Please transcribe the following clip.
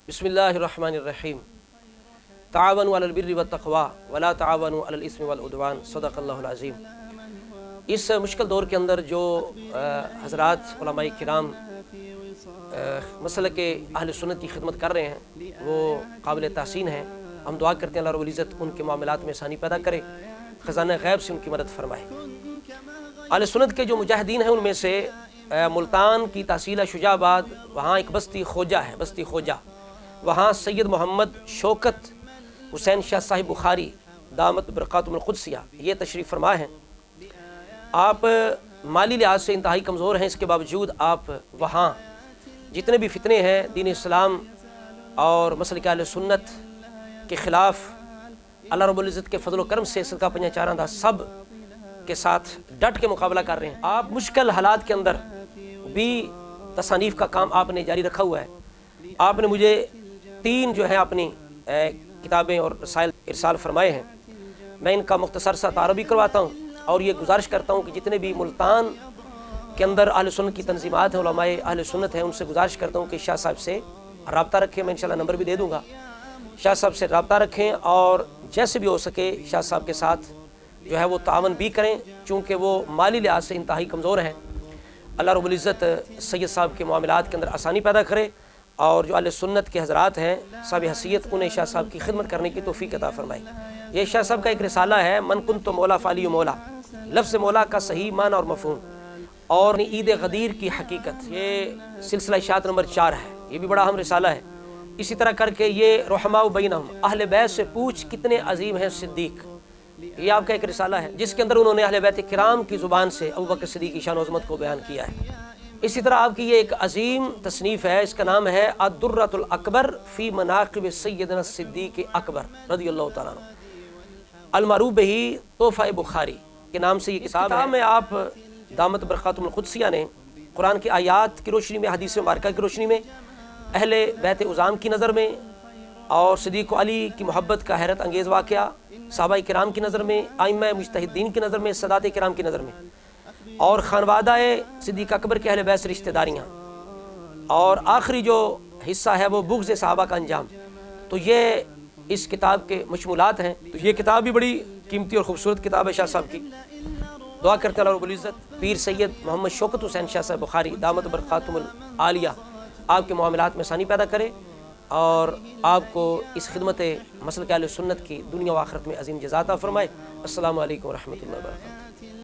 बिस्मिल्लाहिर्रहमानिर्रहीम। तावनु अलल बिर्रि वत्तक़वा वला तावनु अलल इस्मि वल उद्वान। सदक़ल्लाहुल अज़ीम। इस मुश्किल दौर के अंदर जो हज़रात उलमाए किराम मसलक अहले सुन्नत की खिदमत कर रहे हैं वो काबिल तहसीन हैं। हम दुआ करते हैं अल्लाह रब्बुल इज़्ज़त उनके मामलात में आसानी पैदा करे, ख़ज़ाना गैब से उनकी मदद फरमाए। अहले सुन्नत के जो मुजाहिदीन हैं उनमें से मुल्तान की तहसील शुजाबाद, वहाँ एक बस्ती खोजा है, बस्ती खोजा। वहाँ सैयद मोहम्मद शौकत हुसैन शाह साहिब बुखारी दामत बरक़ातुहुल क़ुद्सिया ये तशरीफ़ फरमा हैं। आप माली लिहाज से इंतहाई कमज़ोर हैं, इसके बावजूद आप वहाँ जितने भी फितने हैं दीन इस्लाम और मसलक अहले सुन्नत के ख़िलाफ़ अल्लाह रब्बुल इज़्ज़त के फ़ज़ल व करम से सदका पंजा चारांदा सब के साथ डट के मुकाबला कर रहे हैं। आप मुश्किल हालात के अंदर भी तसानीफ़ का काम आपने जारी रखा हुआ है। आपने मुझे 3 जो है अपनी किताबें और रसाइल इरसाल फरमाए हैं। मैं इनका मुख्तसर सा तारफ़ भी करवाता हूँ और ये गुजारिश करता हूँ कि जितने भी मुल्तान के अंदर अहले सुन्नत की तंजीमात हैं, उलमाए अहले सुन्नत हैं, उनसे गुजारिश करता हूँ कि शाह साहब से रब्ता रखें। मैं इंशाल्लाह नंबर भी दे दूँगा। शाह साहब से रब्ता रखें और जैसे भी हो सके शाह साहब के साथ जो है वो तावन भी करें, चूँकि वो माली लिहाज से इंतहाई कमज़ोर हैं। अल्लाह रब्बुल इज़्ज़त सैयद साहब के मामलात के अंदर आसानी पैदा करे और जो अहले सुन्नत के हज़रात हैं साहब हैसियत उन्हें शाह साहब की खिदमत करने की तौफ़ीक़ अता फ़रमाए। ये शाह साहब का एक रिसाला है, मन कुन्तु मौला फ़ाली मौला, लफ्ज़ मौला का सही माना और मफ़हूम और ईद गदीर की हकीकत। ये सिलसिला इशाअत नंबर 4 है। ये भी बड़ा अहम रिसाला है। इसी तरह करके ये रहमाउ बैनहुम, अहले बैत से पूछ कितने अजीम हैं सिद्दीक़, ये आपका एक रिसाला है जिसके अंदर उन्होंने अहले बैत किराम की ज़ुबान से अबू बकर सिद्दीक़ की शान व अज़मत को बयान किया है। इसी तरह आपकी ये एक अजीम तसनीफ़ है, इसका नाम है अद-दुर्रतुल अकबर फ़ी मनाक़िब सय्यदना सिद्दीक़ अकबर रज़ियल्लाहु तआला अन्हु, अल-मअरूफ़ बिही तोहफ़ा बुखारी के नाम से ये किताब है। में आप दामत बरक़ातुहुल क़ुद्सिया ने कुरान की आयात की रोशनी में, हदीस मुबारका की रोशनी में, अहले बैत उज़ाम की नज़र में और सिद्दीक़ अली की मोहब्बत का हैरत अंगेज़ वाक़या, सहाबा किराम की नज़र में, आइम्मा मुज्तहिदीन की नज़र में, सदात किराम की नज़र में और खानवादा सिद्दीक़ अकबर के अहले बैत से रिश्तेदारियाँ और आखिरी जो हिस्सा है वो बुग़्ज़ सहाबा का अंजाम। तो ये इस किताब के मशमूलात हैं। तो ये किताब भी बड़ी कीमती और ख़ूबसूरत किताब है शाह साहब की। दुआ करते हैं अल्लाह रब्बुल इज़्ज़त पीर सैयद मोहम्मद शौकत हुसैन शाह साहब बुखारी दामत बरक़ातुहुल आलिया आपके मामलात में आसानी पैदा करे और आपको इस खिदमत मसलक अहले सुन्नत की दुनिया व आखिरत में अज़ीम जज़ा अता फ़रमाए। अस्सलामु अलैकुम व रहमतुल्लाहि व बरकातुहू।